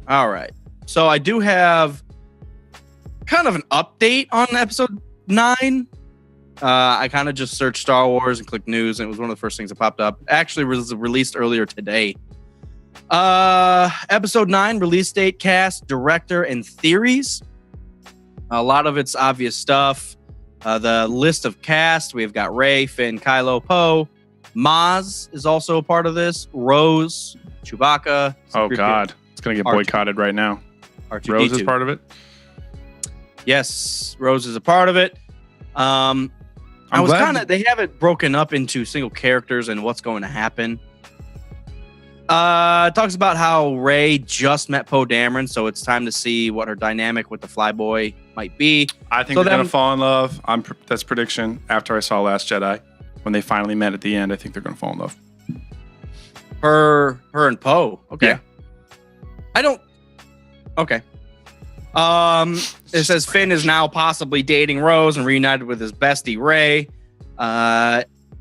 All right. So I do have kind of an update on episode 9. I kind of just searched Star Wars and clicked news, and it was one of the first things that popped up. Actually, was released earlier today. Episode 9, release date, cast, director, and theories. A lot of it's obvious stuff. The list of cast, we've got Rey, Finn, Kylo, Poe. Maz is also a part of this. Rose, Chewbacca. Oh, God. It's going to get boycotted right now. R2D2. Rose is part of it? Yes, Rose is a part of it. They have it broken up into single characters and what's going to happen. It talks about how Rey just met Poe Dameron, so it's time to see what her dynamic with the Flyboy might be. I think they're going to fall in love. That's prediction. After I saw Last Jedi, when they finally met at the end, I think they're going to fall in love. Her and Poe. Okay. Yeah. Okay. It says Finn is now possibly dating Rose and reunited with his bestie Rey.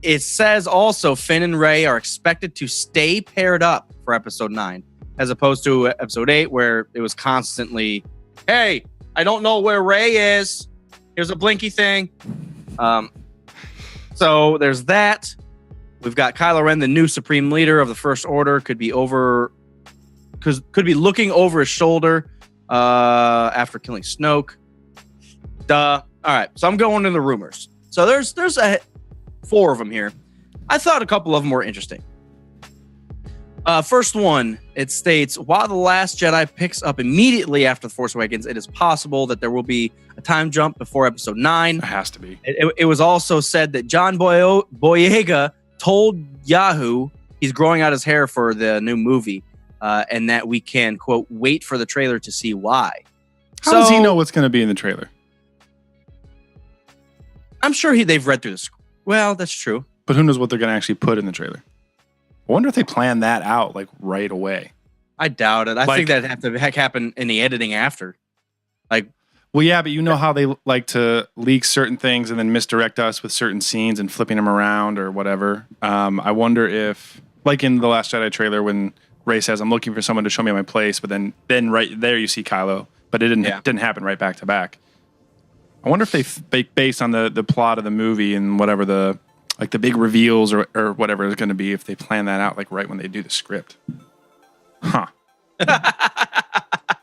It says also Finn and Rey are expected to stay paired up for episode 9, as opposed to episode 8, where it was constantly, hey, I don't know where Rey is. Here's a blinky thing. So there's that. We've got Kylo Ren, the new Supreme Leader of the First Order, could be looking over his shoulder after killing Snoke. Duh. All right, so I'm going to the rumors. So there's 4 of them here. I thought a couple of them were interesting. First one, it states, while The Last Jedi picks up immediately after The Force Awakens, it is possible that there will be a time jump before episode 9. It has to be. It was also said that John Boyega told Yahoo he's growing out his hair for the new movie, and that we can, quote, wait for the trailer to see why. How does he know what's going to be in the trailer? I'm sure they've read through this. Well, that's true. But who knows what they're going to actually put in the trailer? I wonder if they plan that out like right away. I doubt it. I think that'd have to happen in the editing after. Well, yeah, but you know how they like to leak certain things and then misdirect us with certain scenes and flipping them around or whatever. I wonder if, like in The Last Jedi trailer, when Rey says, I'm looking for someone to show me my place, but then right there you see Kylo, but it didn't happen right back to back. I wonder if they based on the plot of the movie and whatever the big reveals or whatever is going to be, if they plan that out like right when they do the script. Huh.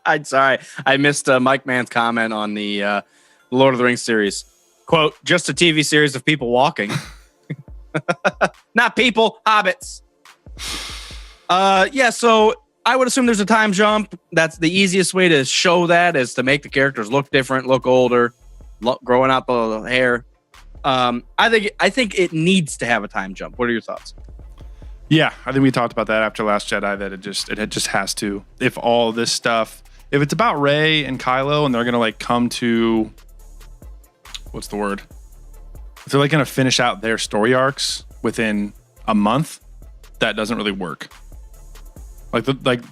I'm sorry. I missed Mike Mann's comment on the Lord of the Rings series. Quote, just a TV series of people walking. Not people, hobbits. Yeah, so I would assume there's a time jump. That's the easiest way to show that, is to make the characters look different, look older, growing out the hair. I think it needs to have a time jump. What are your thoughts? Yeah, I think we talked about that after Last Jedi, that it just has to. If all this stuff, if it's about Rey and Kylo and they're gonna like come to, what's the word? If they're like gonna finish out their story arcs within a month, that doesn't really work. Like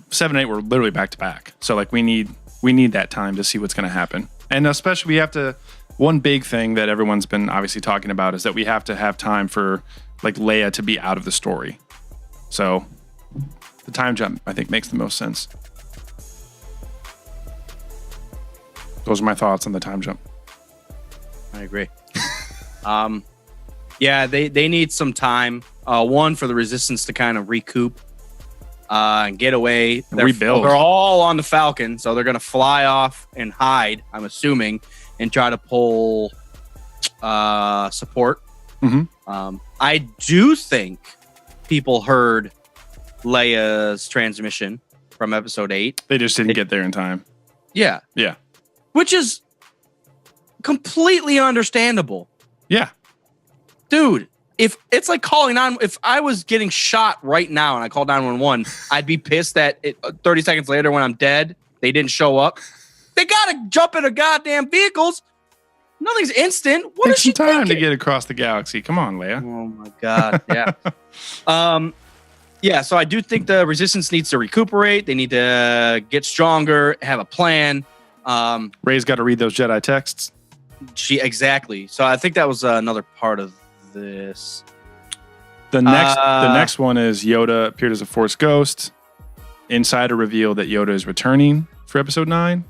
7 and 8 were literally back to back, so like we need that time to see what's gonna happen, and especially we have to. One big thing that everyone's been obviously talking about is that we have to have time for like Leia to be out of the story. So the time jump, I think, makes the most sense. Those are my thoughts on the time jump. I agree. Yeah, they need some time. One, for the Resistance to kind of recoup and get away. Rebuild. They're all on the Falcon, so they're going to fly off and hide, I'm assuming, and try to pull support. Mm-hmm. I do think people heard Leia's transmission from episode 8. They just didn't get there in time. Yeah. Yeah. Which is completely understandable. Yeah. Dude, if it's like calling on, if I was getting shot right now and I called 911, I'd be pissed that 30 seconds later when I'm dead, they didn't show up. They gotta jump into goddamn vehicles. Nothing's instant. What is she Take some time thinking? to get across the galaxy. Come on, Leia. Oh my God. Yeah. Yeah, so I do think the Resistance needs to recuperate. They need to get stronger, have a plan. Rey's got to read those Jedi texts. Exactly. So I think that was another part of this. The next one is Yoda appeared as a Force ghost. Insider revealed that Yoda is returning for episode 9.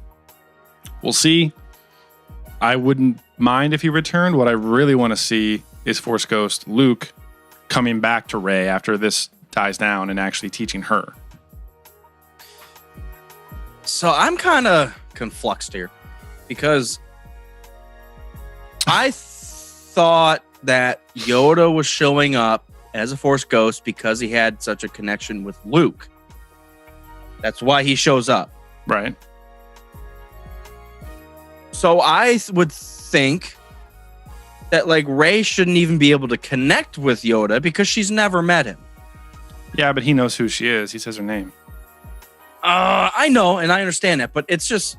We'll see. I wouldn't mind if he returned. What I really want to see is Force ghost Luke coming back to Rey after this dies down and actually teaching her. So I'm kind of confluxed here because I thought that Yoda was showing up as a Force ghost because he had such a connection with Luke. That's why he shows up. Right. So I would think that like Rey shouldn't even be able to connect with Yoda because she's never met him. Yeah, but he knows who she is. He says her name. I know, and I understand that, but it's just,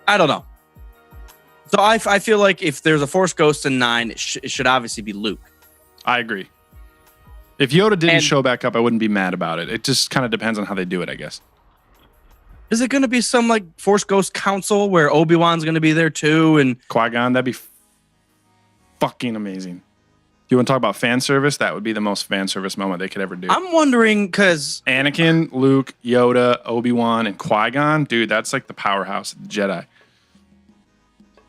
I don't know. So I feel like if there's a Force ghost in 9, it should obviously be Luke. I agree. If Yoda didn't show back up, I wouldn't be mad about it. It just kind of depends on how they do it, I guess. Is it going to be some like Force Ghost Council where Obi-Wan's going to be there too? And Qui-Gon, that'd be fucking amazing. You want to talk about fan service? That would be the most fan service moment they could ever do. I'm wondering because Anakin, Luke, Yoda, Obi-Wan, and Qui-Gon, dude, that's like the powerhouse of the Jedi.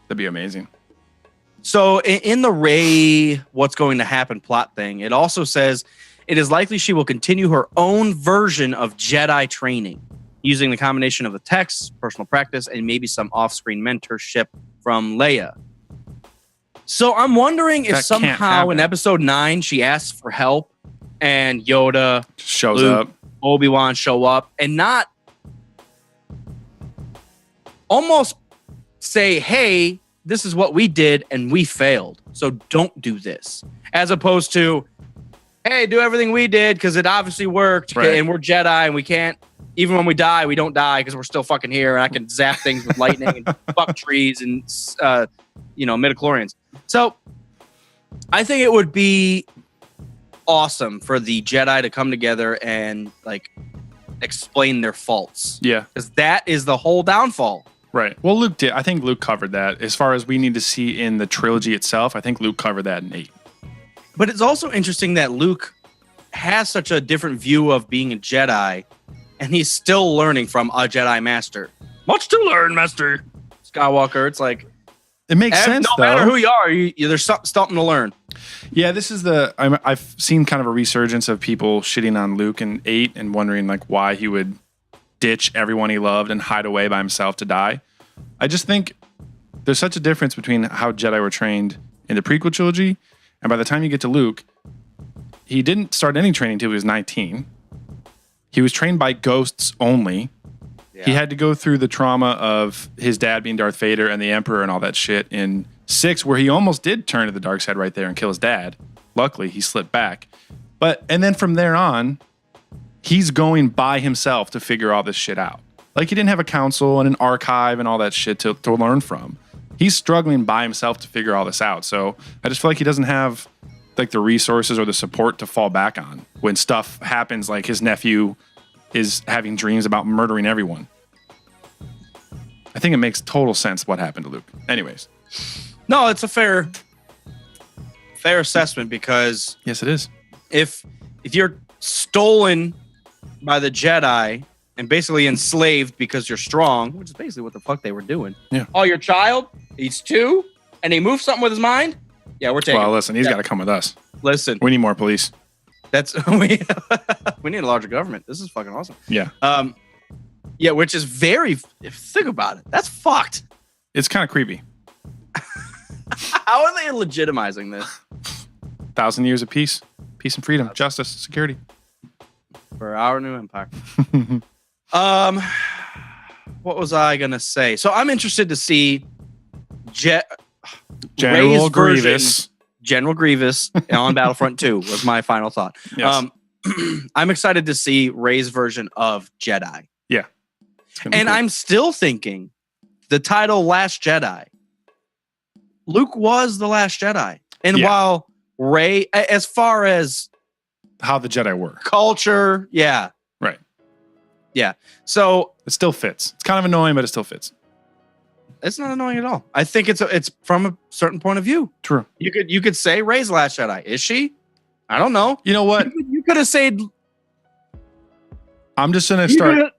That'd be amazing. So in the Rey what's going to happen plot thing, it also says it is likely she will continue her own version of Jedi training using the combination of the text, personal practice, and maybe some off-screen mentorship from Leia. So I'm wondering if somehow in episode 9 she asks for help and Yoda, shows Luke, up, Obi-Wan show up and not almost say, hey, this is what we did and we failed. So don't do this. As opposed to, hey, do everything we did because it obviously worked. Right. And we're Jedi and we can't, even when we die, we don't die because we're still fucking here. And I can zap things with lightning and fuck trees and, midichlorians. So I think it would be awesome for the Jedi to come together and like explain their faults. Yeah. Because that is the whole downfall. Right. Well, Luke did. I think Luke covered that. As far as we need to see in the trilogy itself, I think Luke covered that in 8. But it's also interesting that Luke has such a different view of being a Jedi, and he's still learning from a Jedi Master. Much to learn, Master Skywalker. It's like it makes sense. No matter who you are, there's something to learn. Yeah, this is I've seen kind of a resurgence of people shitting on Luke in 8 and wondering like why he would ditch everyone he loved and hide away by himself to die. I just think there's such a difference between how Jedi were trained in the prequel trilogy, and by the time you get to Luke, he didn't start any training until he was 19. He was trained by ghosts only. Yeah. He had to go through the trauma of his dad being Darth Vader and the Emperor and all that shit in 6, where he almost did turn to the dark side right there and kill his dad. Luckily, he slipped back. And then from there on, he's going by himself to figure all this shit out. Like, he didn't have a council and an archive and all that shit to learn from. He's struggling by himself to figure all this out. So I just feel like he doesn't have like the resources or the support to fall back on when stuff happens, like his nephew is having dreams about murdering everyone. I think it makes total sense what happened to Luke. Anyways. No, it's a fair assessment because yes, it is. If you're stolen by the Jedi and basically enslaved because you're strong, which is basically what the fuck they were doing. Yeah. Oh, your child, he's 2, and he moves something with his mind? Yeah, we're taking. Well, listen, he's got to come with us. Listen. We need more police. We need a larger government. This is fucking awesome. Yeah. Yeah, which is very, think about it. That's fucked. It's kind of creepy. How are they legitimizing this? 1,000 years of peace and freedom, justice, security. For our new empire. What was I gonna say? So I'm interested to see General Grievous. General Grievous on Battlefront 2 was my final thought. Yes. I'm excited to see Rey's version of Jedi. Yeah. And cool. I'm still thinking the title Last Jedi. Luke was the Last Jedi. And while Rey, as far as how the Jedi were. Culture, yeah. Right. Yeah. So it still fits. It's kind of annoying, but it still fits. It's not annoying at all. I think it's from a certain point of view. True. You could say Rey's the Last Jedi. Is she? I don't know. You know what? You could have said. I'm just gonna start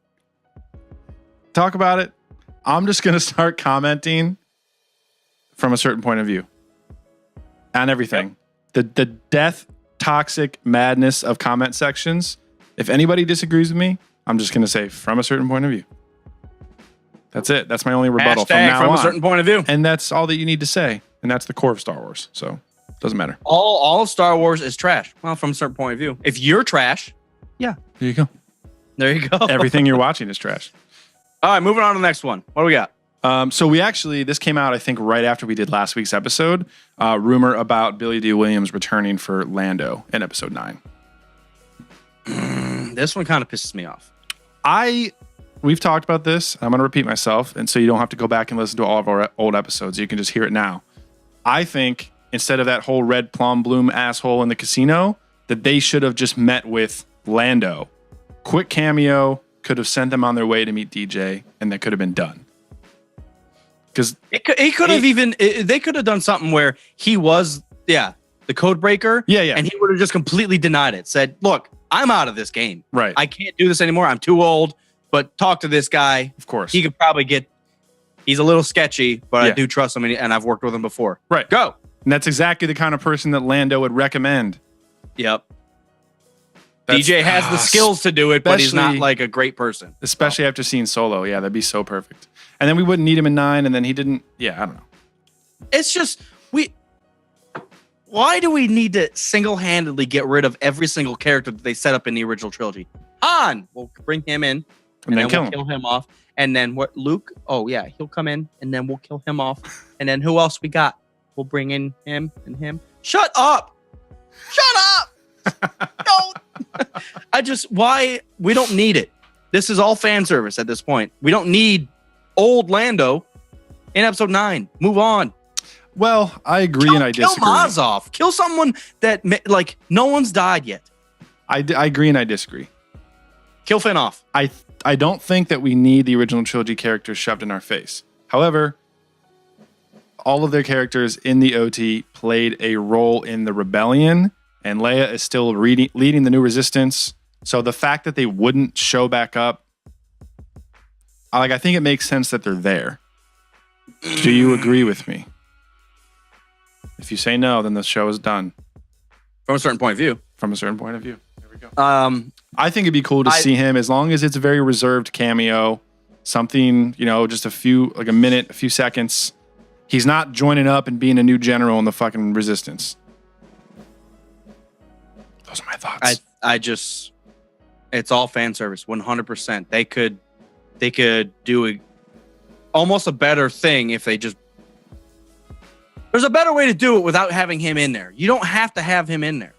talk about it. I'm just gonna start commenting from a certain point of view on everything. Yep. The death, toxic madness of comment sections. If anybody disagrees with me, I'm just gonna say from a certain point of view. That's it. That's my only rebuttal from now on. A certain point of view. And that's all that you need to say. And that's the core of Star Wars. So it doesn't matter. All of Star Wars is trash. Well, from a certain point of view. If you're trash, yeah. There you go. There you go. Everything you're watching is trash. All right, moving on to the next one. What do we got? So this came out, I think, right after we did last week's episode. Rumor about Billy D. Williams returning for Lando in episode 9. This one kind of pisses me off. We've talked about this. I'm going to repeat myself, and so you don't have to go back and listen to all of our old episodes. You can just hear it now. I think instead of that whole red plum bloom asshole in the casino, that they should have just met with Lando. Quick cameo, could have sent them on their way to meet DJ, and that could have been done. Because they could have done something where he was, the code breaker. Yeah. And he would have just completely denied it. Said, look, I'm out of this game. Right. I can't do this anymore. I'm too old. But talk to this guy. Of course. He could probably he's a little sketchy, but I do trust him, and I've worked with him before. Right. Go. And that's exactly the kind of person that Lando would recommend. Yep. DJ has the skills to do it, but he's not like a great person. Especially after seeing Solo. Yeah, that'd be so perfect. And then we wouldn't need him in 9, and then he didn't. Yeah, I don't know. It's just, why do we need to single-handedly get rid of every single character that they set up in the original trilogy? Han, we'll bring him in, and then we'll kill him off. And then what? Luke? Oh, yeah, he'll come in, and then we'll kill him off. And then who else we got? We'll bring in him and him. Shut up! Shut up! Don't. Why? We don't need it. This is all fan service at this point. We don't need old Lando in episode 9. Move on. Well, I agree and I disagree. Kill Maz off. Kill someone that, like, no one's died yet. I agree and I disagree. Kill Finn off. I don't think that we need the original trilogy characters shoved in our face. However, all of their characters in the OT played a role in the rebellion, and Leia is still leading the new resistance. So the fact that they wouldn't show back up, I think it makes sense that they're there. Do you agree with me? If you say no, then the show is done. From a certain point of view. From a certain point of view. There we go. I think it'd be cool to see him, as long as it's a very reserved cameo, something, just a minute, a few seconds. He's not joining up and being a new general in the fucking resistance. Those are my thoughts. It's all fan service, 100%. They could do almost a better thing if they just. There's a better way to do it without having him in there. You don't have to have him in there.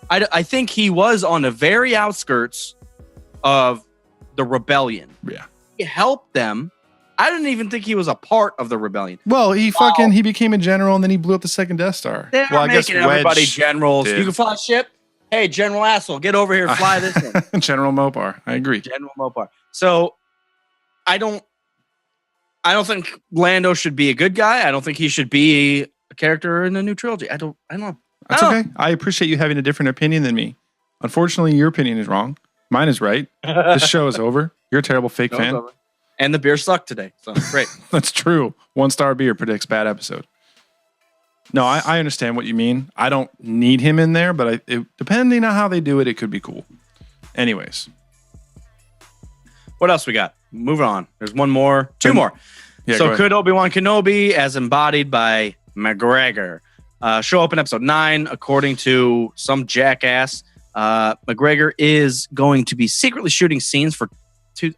I think he was on the very outskirts of the rebellion. Yeah. He helped them. I didn't even think he was a part of the rebellion. Well, he became a general and then he blew up the second Death Star. They're making everybody generals. Did. You can fly a ship. Hey, General Asshole, get over here and fly this thing. General Mopar. I agree. General Mopar. So I don't think Lando should be a good guy. I don't think he should be a character in the new trilogy. I don't know. That's okay. I appreciate you having a different opinion than me. Unfortunately, your opinion is wrong. Mine is right. This show is over. You're a terrible fake fan. And the beer sucked today. So great. That's true. 1-star beer predicts bad episode. No, I understand what you mean. I don't need him in there, but depending on how they do it, it could be cool. Anyways. What else we got? Moving on. There's one more. Two more. Yeah, so could Obi-Wan Kenobi, as embodied by McGregor, show up in episode 9, according to some jackass. McGregor is going to be secretly shooting scenes for two.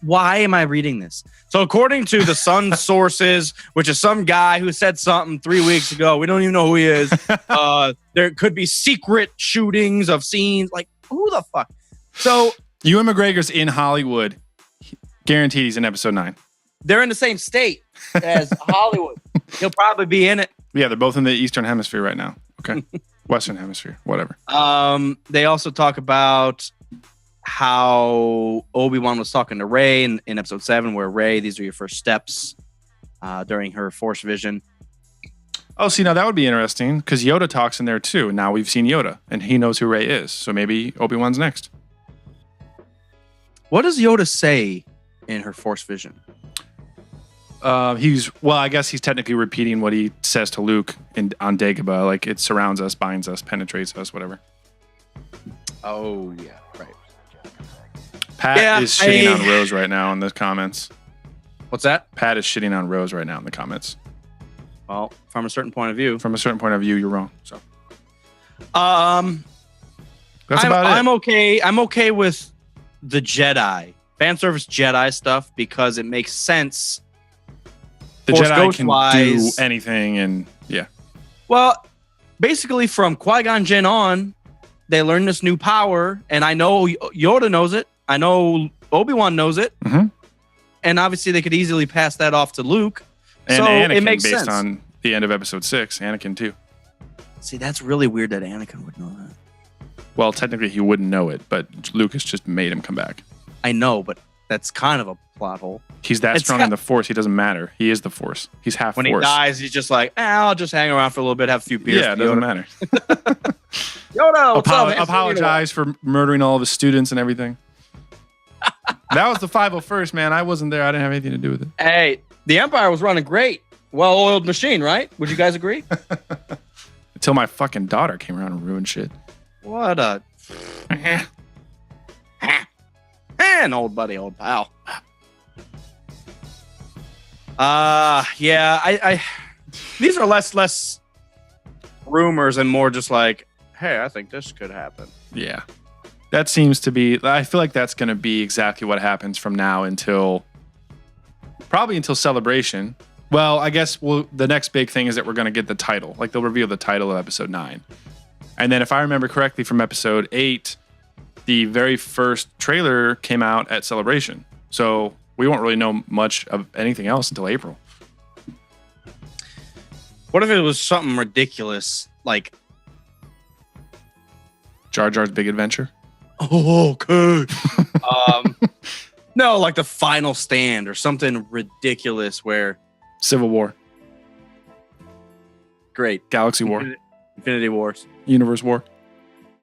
Why am I reading this? So according to the Sun sources, which is some guy who said something 3 weeks ago, we don't even know who he is. There could be secret shootings of scenes. Like, who the fuck? So Ewan McGregor's in Hollywood. Guaranteed he's in episode 9. They're in the same state as Hollywood. He'll probably be in it. Yeah, they're both in the Eastern Hemisphere right now. Okay. Western Hemisphere, whatever. They also talk about how Obi-Wan was talking to Rey in episode 7, where Rey, these are your first steps during her Force vision. Oh, see, now that would be interesting because Yoda talks in there too. Now we've seen Yoda and he knows who Rey is. So maybe Obi-Wan's next. What does Yoda say in her Force vision? I guess he's technically repeating what he says to Luke on Dagobah. Like, it surrounds us, binds us, penetrates us, whatever. Oh, yeah, right. Pat is shitting on Rose right now in the comments. What's that? Pat is shitting on Rose right now in the comments. Well, from a certain point of view. From a certain point of view, you're wrong. So, that's about it. I'm okay with the Jedi, fan service Jedi stuff because it makes sense. The Jedi can do anything, and yeah. Well, basically, from Qui-Gon Jinn on, they learn this new power, and I know Yoda knows it. I know Obi-Wan knows it, and obviously they could easily pass that off to Luke. And so Anakin, it makes based sense. on the end of Episode 6, Anakin too. See, that's really weird that Anakin would know that. Well, technically he wouldn't know it, but Lucas just made him come back. I know, but that's kind of a plot hole. He's that strong in the Force. He doesn't matter. He is the Force. He's half when Force. When he dies, he's just like, I'll just hang around for a little bit, have a few beers. Yeah, it doesn't matter. Yoda, what's up? Apologize for murdering all of his students and everything. That was the 501st, man. I wasn't there. I didn't have anything to do with it. Hey, the Empire was running great. Well-oiled machine, right? Would you guys agree? Until my fucking daughter came around and ruined shit. What a... and old buddy, old pal. I these are less rumors and more just like, hey, I think this could happen. Yeah. That seems to be, I feel like that's going to be exactly what happens from now until Celebration. Well, I guess the next big thing is that we're going to get the title. Like, they'll reveal the title of episode 9. And then if I remember correctly from episode 8, the very first trailer came out at Celebration. So we won't really know much of anything else until April. What if it was something ridiculous like Jar Jar's Big Adventure? Oh, okay. No, like the Final Stand or something ridiculous where Civil War. Great. Galaxy War. Infinity Wars. Universe War.